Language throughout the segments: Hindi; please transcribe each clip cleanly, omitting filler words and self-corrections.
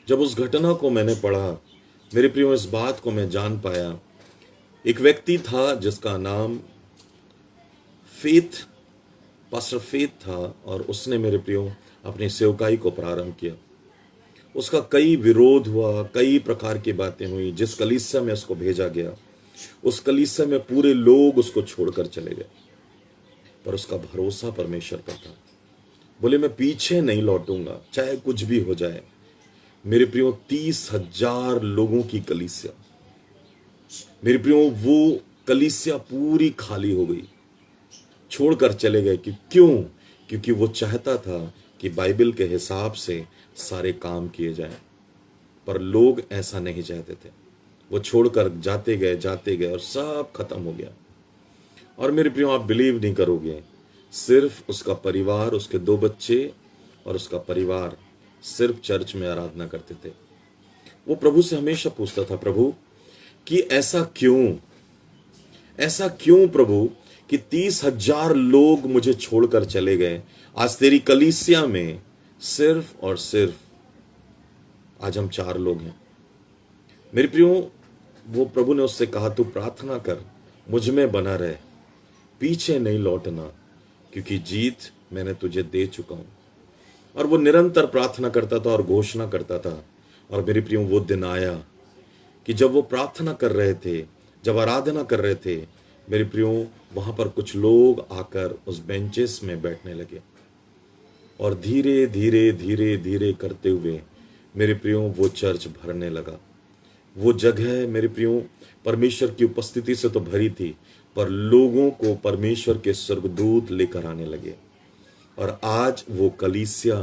जब उस घटना को मैंने पढ़ा, मेरे प्रियो, इस बात को मैं जान पाया। एक व्यक्ति था जिसका नाम फेथ, पास्टर फेथ था, और उसने मेरे प्रियो अपनी सेवकाई को प्रारंभ किया। उसका कई विरोध हुआ, कई प्रकार की बातें हुई। जिस कलीसिया में उसको भेजा गया, उस कलीसिया में पूरे लोग उसको छोड़कर चले गए, पर उसका भरोसा परमेश्वर पर था। बोले, मैं पीछे नहीं लौटूंगा, चाहे कुछ भी हो जाए। मेरे प्रियो, 30,000 लोगों की कलीसिया, मेरे प्रियो, वो कलीसिया पूरी खाली हो गई, छोड़कर चले गए। कि क्यों? क्योंकि वो चाहता था कि बाइबल के हिसाब से सारे काम किए जाएं, पर लोग ऐसा नहीं चाहते थे। वो छोड़कर जाते गए और सब खत्म हो गया। और मेरे प्रियो, आप बिलीव नहीं करोगे, सिर्फ उसका परिवार, उसके 2 बच्चे और उसका परिवार सिर्फ चर्च में आराधना करते थे। वो प्रभु से हमेशा पूछता था, प्रभु कि ऐसा क्यों प्रभु कि 30,000 लोग मुझे छोड़कर चले गए। आज तेरी कलीसिया में सिर्फ और सिर्फ आज हम 4 लोग हैं। मेरे प्रियो, वो प्रभु ने उससे कहा, तू प्रार्थना कर, मुझ में बना रहे, पीछे नहीं लौटना, क्योंकि जीत मैंने तुझे दे चुका हूं। और वो निरंतर प्रार्थना करता था और घोषणा करता था। और मेरे प्रियो, वो दिन आया कि जब वो प्रार्थना कर रहे थे, जब आराधना कर रहे थे, मेरे प्रियो, वहां पर कुछ लोग आकर उस बेंचेस में बैठने लगे। और धीरे धीरे धीरे धीरे करते हुए मेरे प्रियो, वो चर्च भरने लगा। वो जगह मेरे प्रियो परमेश्वर की उपस्थिति से तो भरी थी, पर लोगों को परमेश्वर के स्वर्गदूत लेकर आने लगे। और आज वो कलीसिया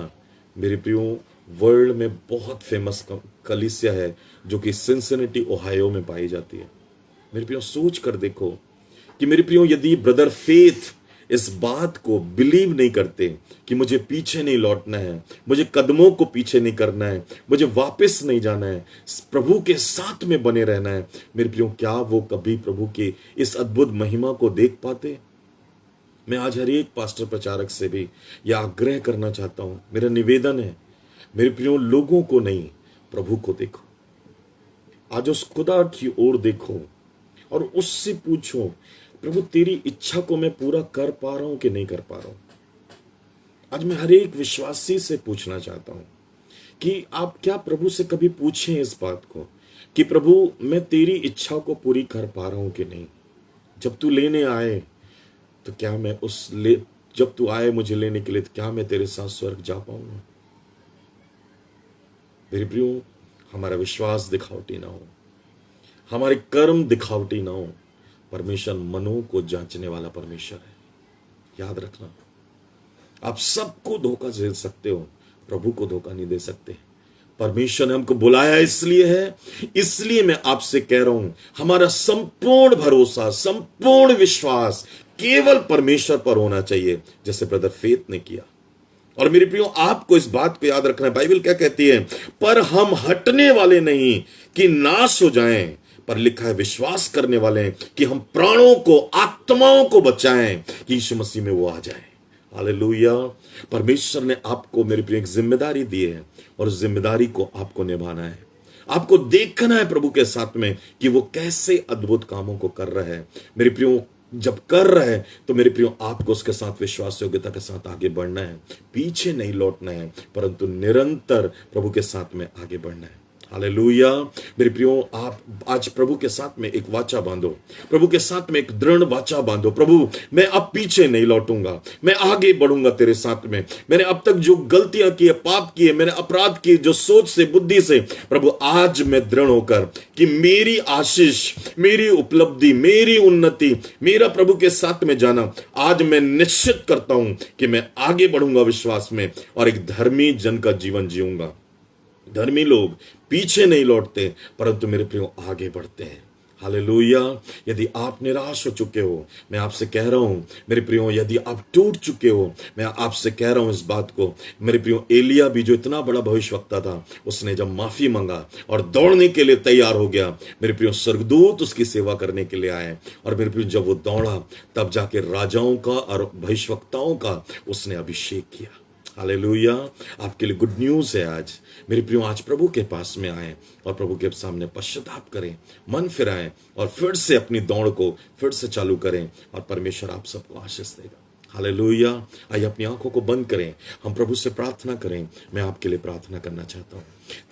मेरे प्रियो वर्ल्ड में बहुत फेमस कलीसिया है, जो कि सिंसिनेटी ओहायो में पाई जाती है। मेरे प्रियो, सोच कर देखो कि मेरे प्रियो, यदि ब्रदर फेथ इस बात को बिलीव नहीं करते कि मुझे पीछे नहीं लौटना है, मुझे कदमों को पीछे नहीं करना है, मुझे वापस नहीं जाना है, प्रभु के साथ में बने रहना है, मेरे प्रियो, क्या वो कभी प्रभु के इस अद्भुत महिमा को देख पाते? मैं आज हर एक पास्टर प्रचारक से भी यह आग्रह करना चाहता हूं, मेरा निवेदन है, मेरे प्रियो, लोगों को नहीं, प्रभु को देखो। आज उस खुदा की ओर देखो और उससे पूछो, प्रभु तेरी इच्छा को मैं पूरा कर पा रहा हूं कि नहीं कर पा रहा हूं। आज मैं हर एक विश्वासी से पूछना चाहता हूं कि आप क्या प्रभु से कभी पूछें इस बात को कि प्रभु मैं तेरी इच्छा को पूरी कर पा रहा हूं कि नहीं। जब तू लेने आए तो क्या मैं जब तू आए मुझे लेने के लिए, तो क्या मैं तेरे साथ स्वर्ग जा पाऊंगा? मेरे प्रियो, हमारा विश्वास दिखावटी ना हो, हमारे कर्म दिखावटी ना हो। परमेश्वर मनों को जांचने वाला परमेश्वर है, याद रखना। आप सबको धोखा दे सकते हो, प्रभु को धोखा नहीं दे सकते। परमेश्वर ने हमको बुलाया इसलिए मैं आपसे कह रहा हूं, हमारा संपूर्ण भरोसा, संपूर्ण विश्वास केवल परमेश्वर पर होना चाहिए, जैसे ब्रदर फेथ ने किया। और मेरे प्रियो, आपको इस बात को याद रखना है, बाइबल क्या कहती है? पर हम हटने वाले नहीं कि नाश हो जाएं, पर लिखा है विश्वास करने वाले हैं कि हम प्राणों को, आत्माओं को बचाएं, कि यीशु मसीह में वो आ जाए। हालेलुया। परमेश्वर ने आपको मेरे प्रिय एक जिम्मेदारी दी है, और उस जिम्मेदारी को आपको निभाना है। आपको देखना है प्रभु के साथ में कि वो कैसे अद्भुत कामों को कर रहा है। मेरे प्रियो, जब कर रहा है तो मेरे प्रियो, आपको उसके साथ विश्वास योग्यता के साथ आगे बढ़ना है, पीछे नहीं लौटना है, परंतु निरंतर प्रभु के साथ में आगे बढ़ना है। हालेलुया। मेरे प्रियो, आप आज प्रभु के साथ में एक वाचा बांधो, प्रभु के साथ में एक दृढ़ वाचा बांधो। प्रभु, मैं अब पीछे नहीं लौटूंगा, मैं आगे बढ़ूंगा तेरे साथ में। मैंने अब तक जो गलतियां की है, पाप किए, मैंने अपराध किए, जो सोच से, बुद्धि से, प्रभु आज मैं दृढ़ होकर कि मेरी आशीष, मेरी उपलब्धि, मेरी उन्नति, मेरा प्रभु के साथ में जाना, आज मैं निश्चित करता हूं कि मैं आगे बढ़ूंगा विश्वास में, और एक धर्मी जन का जीवन जीऊंगा। धर्मी लोग पीछे नहीं लौटते, परंतु मेरे प्रियो आगे बढ़ते हैं। हालेलुया। यदि आप निराश हो चुके हो, मैं आपसे कह रहा हूं मेरे प्रियो, यदि आप टूट चुके हो, मैं आपसे कह रहा हूं इस बात को। मेरे प्रियो, एलिया भी जो इतना बड़ा भविष्यवक्ता था, उसने जब माफी मांगा और दौड़ने के लिए तैयार हो गया, मेरे प्रियो, स्वर्गदूत उसकी सेवा करने के लिए आए। और मेरे प्रियो, जब वो दौड़ा, तब जाके राजाओं का और भविष्यवक्ताओं का उसने अभिषेक किया। हालेलुया। आपके लिए गुड न्यूज है आज मेरे प्रियो। आज प्रभु के पास में आए और प्रभु के सामने पश्चाताप करें, मन फिराएं और फिर से अपनी दौड़ को फिर से चालू करें और परमेश्वर आप सबको आशीष देगा। हालेलुया। आइए अपनी आंखों को बंद करें, हम प्रभु से प्रार्थना करें। मैं आपके लिए प्रार्थना करना चाहता हूं।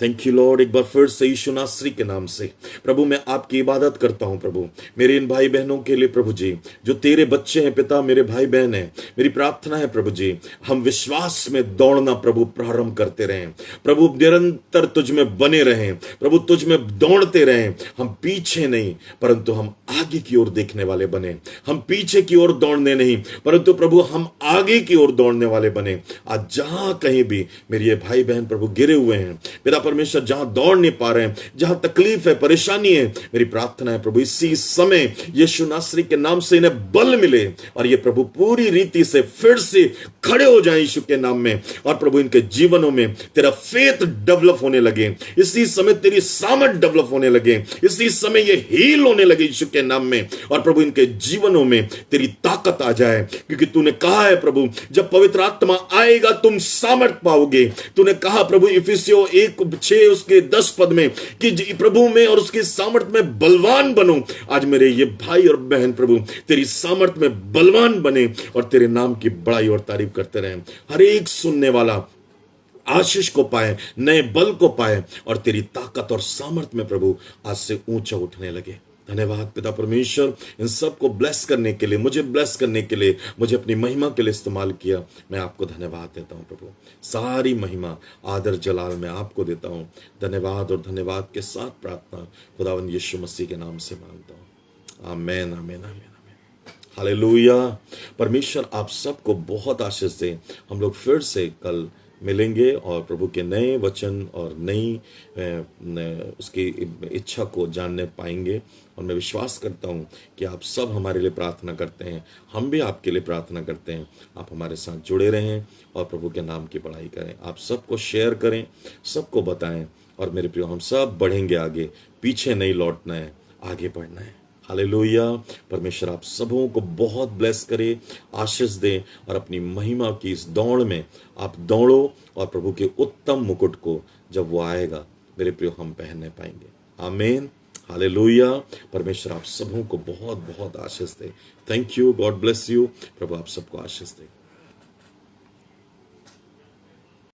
Thank you Lord. एक बार फिर से यीशु नासरी के नाम से प्रभु मैं आपकी इबादत करता हूं। प्रभु मेरे इन भाई बहनों के लिए प्रभु जी जो तेरे बच्चे हैं पिता, मेरे भाई बहन हैं, मेरी प्रार्थना है प्रभु जी हम विश्वास में दौड़ना प्रभु प्रारंभ करते रहें। प्रभु निरंतर तुझ में बने रहें, प्रभु तुझ में दौड़ते रहें। हम पीछे नहीं परंतु हम आगे की ओर देखने वाले बने। हम पीछे की ओर दौड़ने नहीं परंतु प्रभु हम आगे की ओर दौड़ने वाले बने। आज जहां कहीं भी मेरे ये भाई बहन प्रभु गिरे हुए हैं पिता परमेश्वर, जहां दौड़ नहीं पा रहे हैं, जहां तकलीफ है, परेशानी है, मेरी प्रार्थना है प्रभु इसी समय यीशु नासरी के नाम से इन्हें बल मिले और ये प्रभु पूरी रीति से फिर से खड़े हो जाएं यीशु के नाम में। और प्रभु इनके जीवनों में तेरा फेथ डेवलप होने लगे, इसी समय तेरी सामर्थ डेवलप होने लगे, इसी समय ये हील होने लगे यीशु के नाम में। और प्रभु इनके जीवनों में तेरी ताकत आ जाए, क्योंकि तूने कहा है प्रभु जब पवित्र आत्मा आएगा तुम सामर्थ पाओगे। तूने कहा प्रभु इफिसियों 1:6 उसके 10 पद में कि प्रभु में और उसकी सामर्थ में बलवान बनो। आज मेरे ये भाई और बहन प्रभु तेरी सामर्थ में बलवान बने और तेरे नाम की बड़ाई और तारीफ करते रहें। हर एक सुनने वाला आशीष को पाए, नए बल को पाए और तेरी ताकत और सामर्थ में प्रभु आज से ऊंचा उठने लगे। धन्यवाद पिता परमेश्वर इन सबको ब्लेस करने के लिए, मुझे ब्लेस करने के लिए, मुझे अपनी महिमा के लिए इस्तेमाल किया। मैं आपको धन्यवाद देता हूं प्रभु। सारी महिमा आदर जलाल मैं आपको देता हूं। धन्यवाद और धन्यवाद के साथ प्रार्थना खुदावंद यीशु मसीह के नाम से मांगता हूं। आमीन आमीन आमीन। हालेलुया। परमेश्वर आप सबको बहुत आशीष दे। हम लोग फिर से कल मिलेंगे और प्रभु के नए वचन और नई उसकी इच्छा को जानने पाएंगे। और मैं विश्वास करता हूँ कि आप सब हमारे लिए प्रार्थना करते हैं, हम भी आपके लिए प्रार्थना करते हैं। आप हमारे साथ जुड़े रहें और प्रभु के नाम की बड़ाई करें। आप सबको शेयर करें, सबको बताएं। और मेरे प्रियो हम सब बढ़ेंगे आगे, पीछे नहीं लौटना है, आगे बढ़ना है। हालेलुया। परमेश्वर आप सबों को बहुत ब्लेस करे, आशीष दे और अपनी महिमा की इस दौड़ में आप दौड़ो और प्रभु के उत्तम मुकुट को जब वो आएगा मेरे प्रियो हम पहनने पाएंगे। आमीन। हालेलुया। परमेश्वर आप सबों को बहुत बहुत आशीष दे। Thank you. God bless you. प्रभु आप सबको आशीष दे।